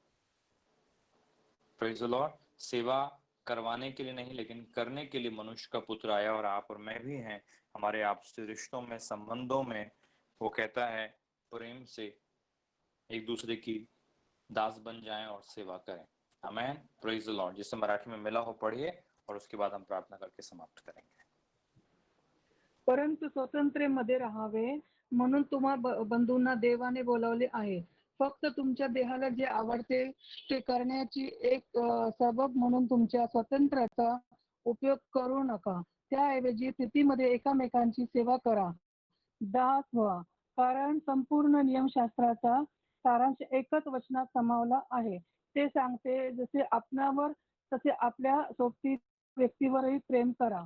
Praise the Lord. सेवा करवाने के लिए नहीं, लेकिन करने के लिए मनुष्य का पुत्र आया, और आप और मैं भी हैं। हमारे आपसी रिश्तों में, संबंधों में वो कहता है प्रेम से एक दूसरे की दास बन जाएं और सेवा करें। आमेन। Praise the lord. जिससे मराठी में मिला हो पढ़िए, और उसके बाद हम प्रार्थना करके समाप्त करेंगे। परंतु स्वतंत्रेमध्ये राहावे म्हणून तुम्हा बंधूंना देवाने बोलावले आहे. फक्त तुमच्या देहाला जे आवडते ते करण्याची एक सबब म्हणून तुमच्या स्वातंत्र्याचा उपयोग करू नका. त्याऐवजी प्रीतीमध्ये एकामेकांची सेवा करा. दास व्हा, कारण संपूर्ण नियमशास्त्राचा सारांश एकच वचनात समावला आहे. ते सांगते, जसे आपणावर तसे आपल्या सोबती व्यक्तीवरही प्रेम करा.